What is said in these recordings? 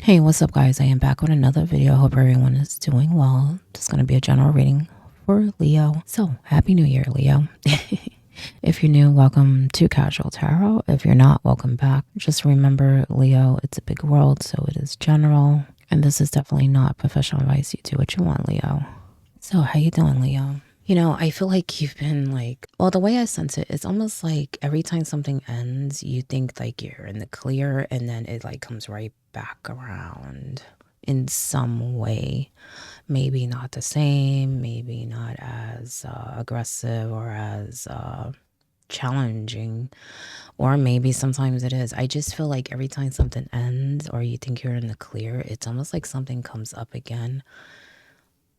Hey, what's up, guys? I am back with another video. I hope everyone is doing well. Just going to be a general reading for Leo. So, Happy New Year, Leo. If you're new, welcome to Casual Tarot. If you're not, welcome back. Just remember, Leo, it's a big world, so it is general. And this is definitely not professional advice. You do what you want, Leo. So, how you doing, Leo? You know, I feel like you've been well, the way I sense it, it's almost like every time something ends, you think like you're in the clear and then it comes right back around in some way. Maybe not the same, maybe not as aggressive or as challenging, or maybe sometimes it is. I just feel like every time something ends or you think you're in the clear, it's almost like something comes up again.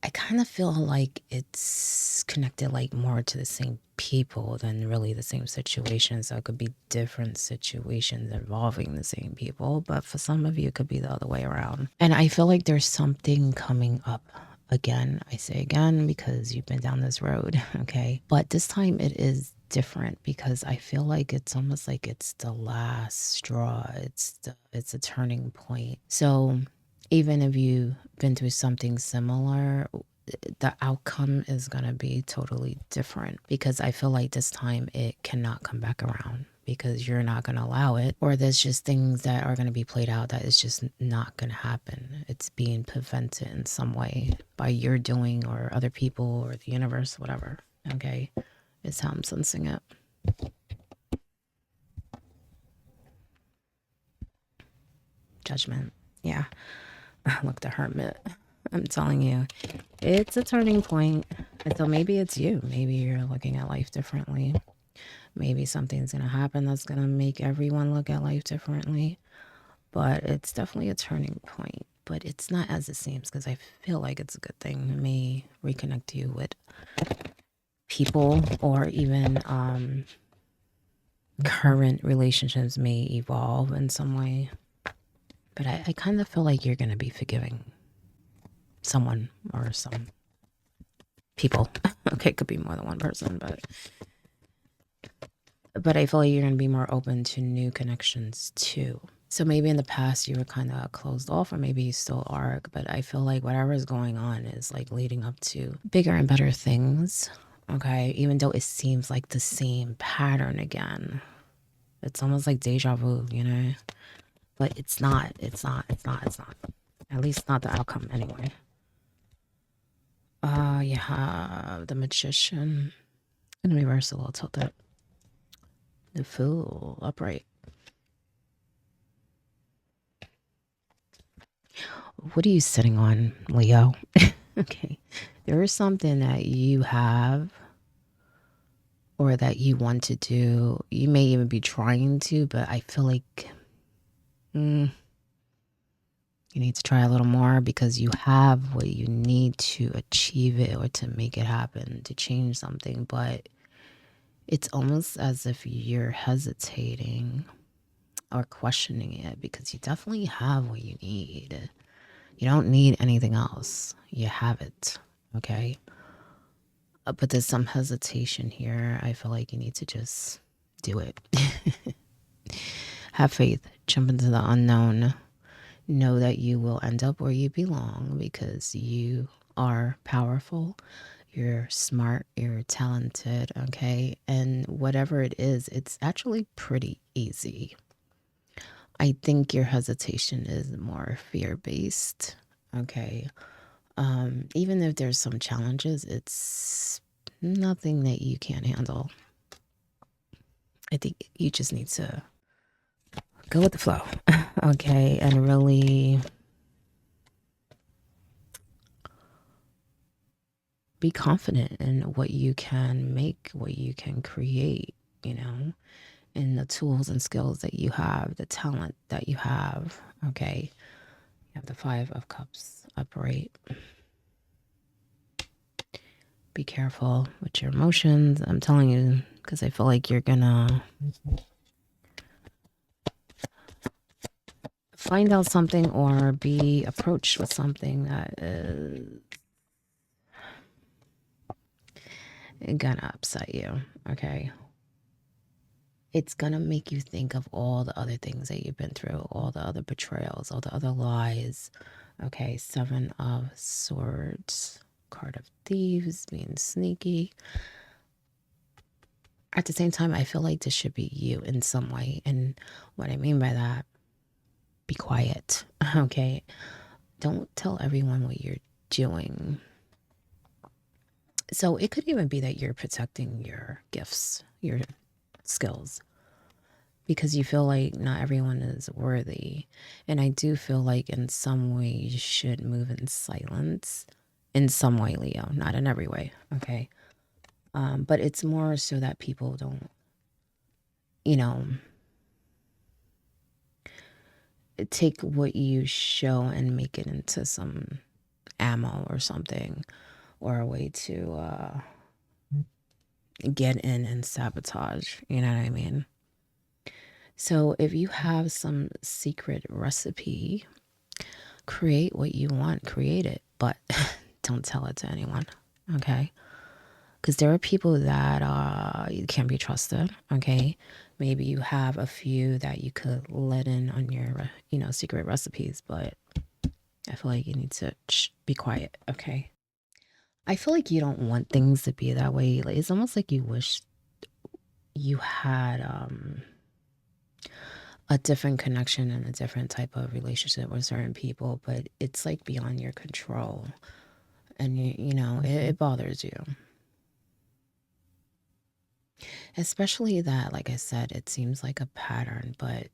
I kind of feel like it's connected more to the same people than really the same situations. So it could be different situations involving the same people, but for some of you, it could be the other way around. And I feel like there's something coming up again. I say again because you've been down this road, okay? But this time it is different because I feel like it's almost like it's the last straw. It's a turning point. So even if you've been through something similar, the outcome is going to be totally different because I feel like this time it cannot come back around because you're not going to allow it, or there's just things that are going to be played out that is just not going to happen. It's being prevented in some way by your doing or other people or the universe, whatever. Okay, is how I'm sensing it. Judgment. Yeah. Look, the hermit. I'm telling you, it's a turning point. And so maybe it's you. Maybe you're looking at life differently. Maybe something's going to happen that's going to make everyone look at life differently. But it's definitely a turning point. But it's not as it seems because I feel like it's a good thing. It may reconnect you with people, or even current relationships may evolve in some way. But I kind of feel like you're going to be forgiving someone or some people. Okay, it could be more than one person, but I feel like you're going to be more open to new connections too. So maybe in the past you were kind of closed off, or maybe you still are, but I feel like whatever is going on is leading up to bigger and better things. Okay, even though it seems like the same pattern again. It's almost like deja vu, you know? But it's not. At least not the outcome anyway. You have the Magician in reverse, a little tilted. The Fool upright. What are you sitting on, Leo? Okay, there is something that you have or that you want to do. You may even be trying to, but I feel like you need to try a little more because you have what you need to achieve it or to make it happen, to change something. But it's almost as if you're hesitating or questioning it because you definitely have what you need. You don't need anything else. You have it, okay? But there's some hesitation here. I feel like you need to just do it. Have faith. Jump into the unknown. Know that you will end up where you belong because you are powerful. You're smart. You're talented, okay? And whatever it is, it's actually pretty easy. I think your hesitation is more fear-based, okay? Even if there's some challenges, it's nothing that you can't handle. I think you just need to go with the flow, okay? And really be confident in what you can make, what you can create, you know, in the tools and skills that you have, the talent that you have, okay? You have the Five of Cups upright. Be careful with your emotions. I'm telling you, because I feel like you're gonna find out something or be approached with something that is gonna upset you, okay? it's gonna make you think of all the other things that you've been through, all the other betrayals, all the other lies. Okay, Seven of Swords, card of Thieves, being sneaky. At the same time, I feel like this should be you in some way. And what I mean by that, be quiet. Okay, don't tell everyone what you're doing. So it could even be that you're protecting your gifts, your skills, because you feel like not everyone is worthy. And I do feel like in some way you should move in silence. In some way, Leo, not in every way, okay? But it's more so that people don't, you know, take what you show and make it into some ammo or something, or a way to get in and sabotage, you know what I mean? So if you have some secret recipe, create what you want, create it, but don't tell it to anyone, okay? Because there are people that you can't be trusted, okay? Maybe you have a few that you could let in on your, secret recipes, but I feel like you need to be quiet, okay? I feel like you don't want things to be that way. Like, it's almost like you wish you had a different connection and a different type of relationship with certain people, but it's like beyond your control, and it bothers you. Especially that, like I said, it seems like a pattern, but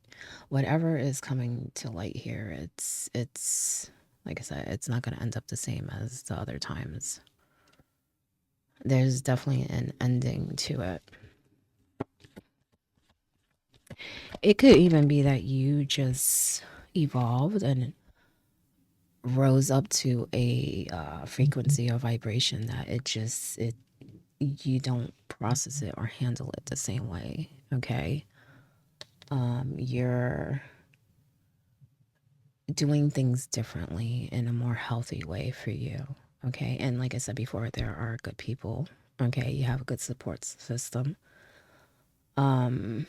whatever is coming to light here, it's like I said, it's not going to end up the same as the other times. There's definitely an ending to it. It could even be that you just evolved and rose up to a frequency or vibration that it you don't process it or handle it the same way. Okay, you're doing things differently in a more healthy way for you. Okay, and like I said before, there are good people. Okay, you have a good support system. And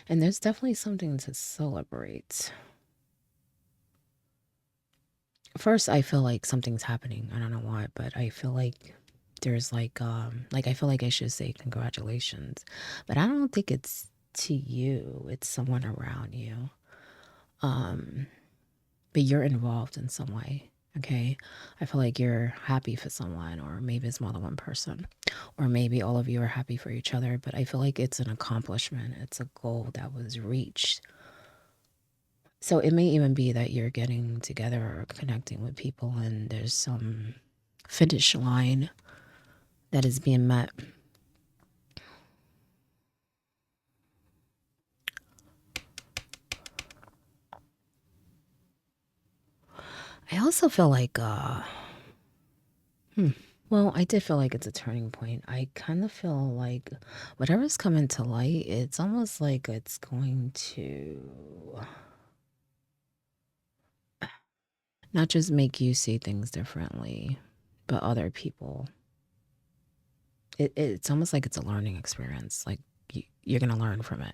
there's definitely something to celebrate. First, I feel like something's happening. I don't know why, but I feel like there's like I feel like I should say congratulations, but I don't think it's to you. It's someone around you. But you're involved in some way. Okay, I feel like you're happy for someone, or maybe it's more than one person, or maybe all of you are happy for each other. But I feel like it's an accomplishment. It's a goal that was reached. So it may even be that you're getting together or connecting with people, and there's some finish line that is being met. I also feel like, well, I did feel like it's a turning point. I kind of feel like whatever's coming to light, it's almost like it's going to not just make you see things differently, but other people. It's almost like it's a learning experience. Like you're going to learn from it.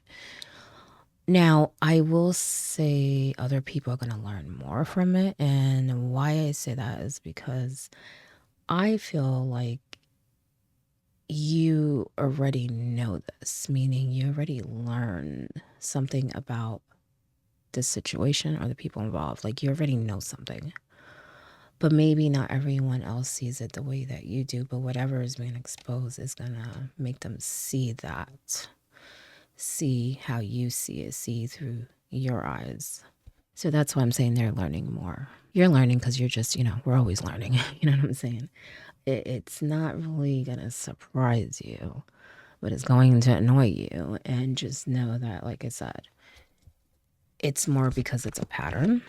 Now, I will say other people are going to learn more from it. And why I say that is because I feel like you already know this, meaning you already learned something about the situation or the people involved. Like you already know something. But maybe not everyone else sees it the way that you do. But whatever is being exposed is going to make them see that. See how you see it, see through your eyes. So that's why I'm saying they're learning more. You're learning because you're just, we're always learning. You know what I'm saying? It's not really going to surprise you, but it's going to annoy you. And just know that, like I said, it's more because it's a pattern,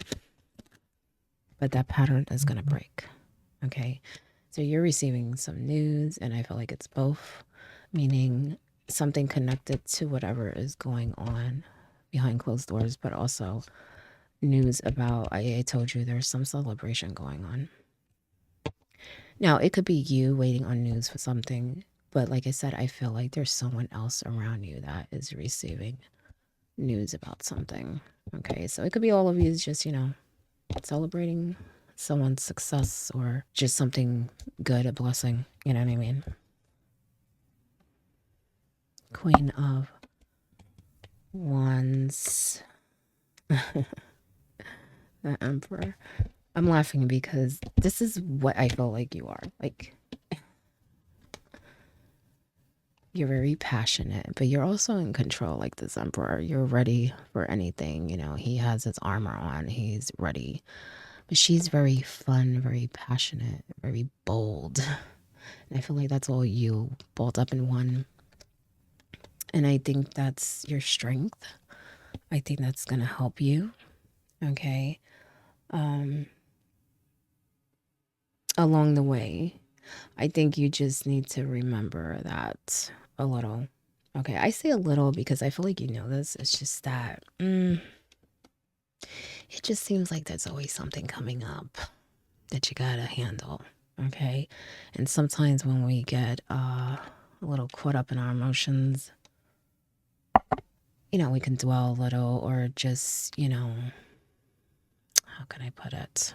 but that pattern is going to break. Okay. So you're receiving some news, and I feel like it's both, meaning something connected to whatever is going on behind closed doors, but also news about, I told you there's some celebration going on. Now, it could be you waiting on news for something, But like I said, I feel like there's someone else around you that is receiving news about something. Okay, so it could be all of you just, celebrating someone's success or just something good, a blessing. You know what I mean? Queen of Wands, the Emperor. I'm laughing because this is what I feel like you are. Like, you're very passionate, but you're also in control, like this Emperor. You're ready for anything. He has his armor on, he's ready. But she's very fun, very passionate, very bold. And I feel like that's all you, bolt up in one. And I think that's your strength. I think that's going to help you. Okay. Along the way, I think you just need to remember that a little. Okay. I say a little because I feel like you know this. It's just that it just seems like there's always something coming up that you got to handle. Okay. And sometimes when we get a little caught up in our emotions, we can dwell a little or just, how can I put it?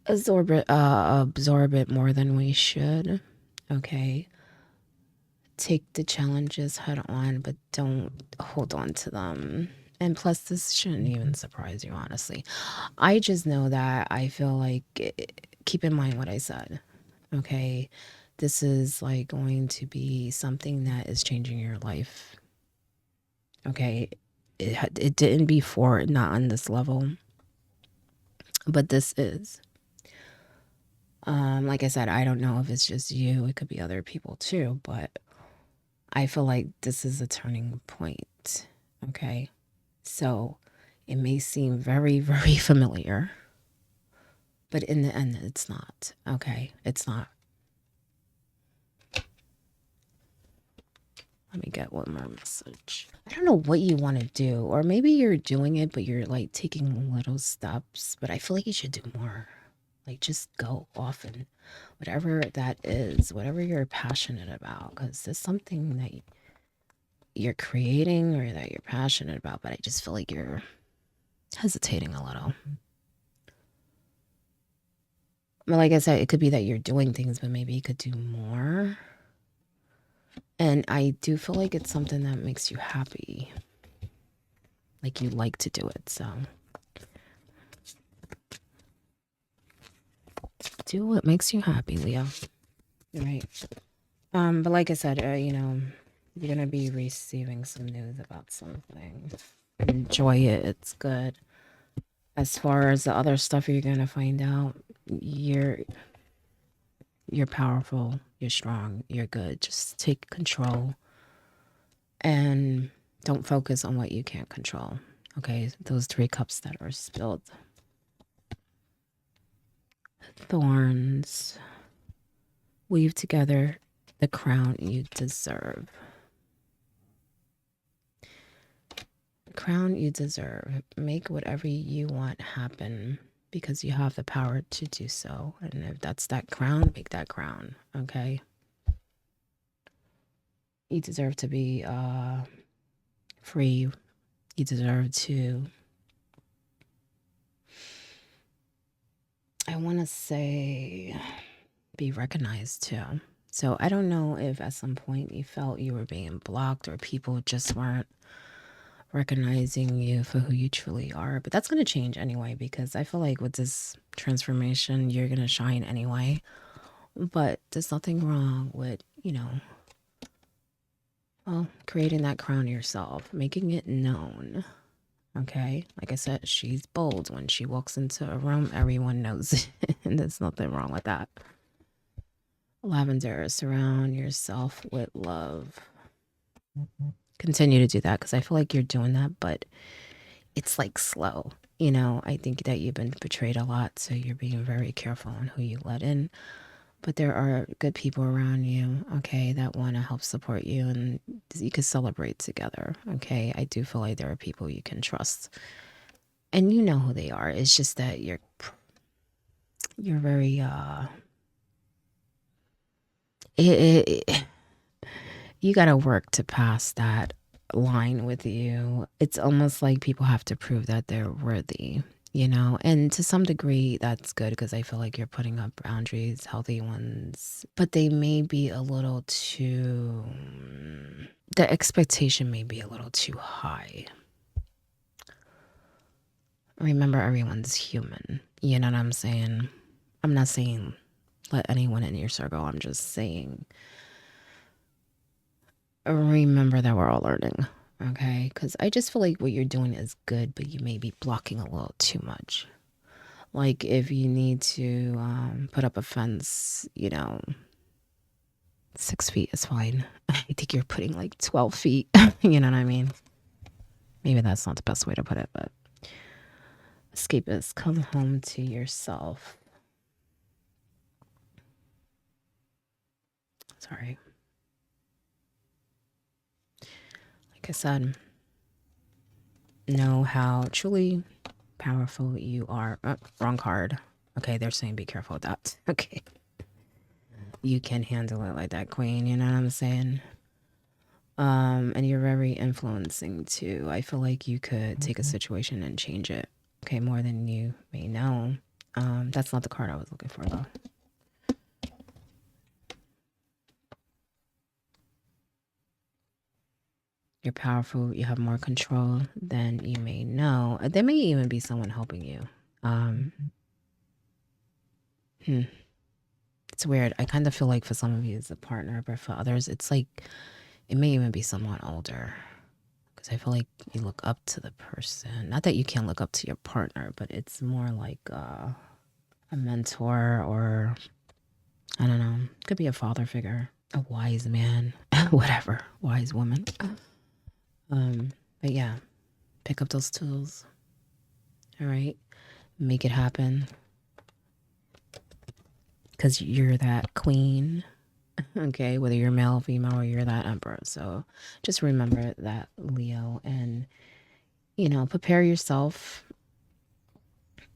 Absorb it more than we should. Okay. Take the challenges head on, but don't hold on to them. And plus, this shouldn't even surprise you, honestly. I just know that I feel like, keep in mind what I said. Okay. This is like going to be something that is changing your life. Okay. It didn't before, not on this level, but this is. Like I said, I don't know if it's just you, it could be other people too, but I feel like this is a turning point. Okay. So it may seem very, very familiar, but in the end, it's not. Okay. It's not. Let me get one more message. I don't know what you want to do, or maybe you're doing it, but you're like taking little steps, but I feel like you should do more. Like, just go often, whatever that is, whatever you're passionate about, because there's something that you're creating or that you're passionate about, but I just feel like you're hesitating a little. But like I said, it could be that you're doing things, but maybe you could do more. And I do feel like it's something that makes you happy. Like you like to do it, so do what makes you happy, Leo. Right. But like I said, you're gonna be receiving some news about something. Enjoy it. It's good. As far as the other stuff you're gonna find out, you're powerful, you're strong, you're good. Just take control and don't focus on what you can't control. Okay, those 3 cups that are spilled. Thorns. Weave together the crown you deserve. The crown you deserve. Make whatever you want happen because you have the power to do so. And if that's that crown, make that crown. Okay? You deserve to be free. You deserve to, I want to say, be recognized too. So I don't know if at some point you felt you were being blocked or people just weren't recognizing you for who you truly are. But that's going to change anyway, because I feel like with this transformation, you're going to shine anyway. But there's nothing wrong with, creating that crown yourself, making it known. Okay. Like I said, she's bold. When she walks into a room, everyone knows it. And there's nothing wrong with that. Lavender, surround yourself with love. Continue to do that because I feel like you're doing that, but it's like slow. I think that you've been betrayed a lot, so you're being very careful on who you let in. But there are good people around you, okay, that want to help support you, and you can celebrate together, okay? I do feel like there are people you can trust, and you know who they are. It's just that You're very it you got to work to pass that line with you. It's almost like people have to prove that they're worthy, you know? And to some degree, that's good because I feel like you're putting up boundaries, healthy ones, but they may be a little too, the expectation may be a little too high. Remember, everyone's human. You know what I'm saying? I'm not saying let anyone in your circle. I'm just saying remember that we're all learning, okay? Because I just feel like what you're doing is good, but you may be blocking a little too much. Like if you need to put up a fence, you know, 6 feet is fine. I think you're putting like 12 feet. You know what I mean? Maybe that's not the best way to put it, but escapists, come home to yourself. Sorry. Like I said, know how truly powerful you are. Wrong card. Okay, they're saying be careful with that. Okay. You can handle it like that, queen. You know what I'm saying? And you're very influencing too. I feel like you could take a situation and change it. Okay, more than you may know. That's not the card I was looking for though. You're powerful. You have more control than you may know. There may even be someone helping you. It's weird. I kind of feel like for some of you it's a partner, but for others it's like it may even be someone older. Because I feel like you look up to the person. Not that you can't look up to your partner, but it's more like a mentor or I don't know. Could be a father figure, a wise man, whatever, wise woman. But yeah, pick up those tools. All right, make it happen. Because you're that queen. Okay, whether you're male, female, or you're that emperor. So just remember that, Leo, and you know, prepare yourself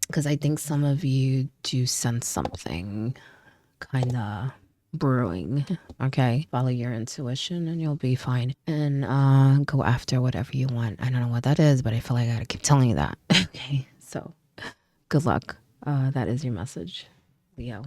because I think some of you do sense something kind of brewing. Okay, follow your intuition and you'll be fine, and go after whatever you want. I don't know what that is, but I feel like I gotta keep telling you that. Okay, so good luck. That is your message, Leo.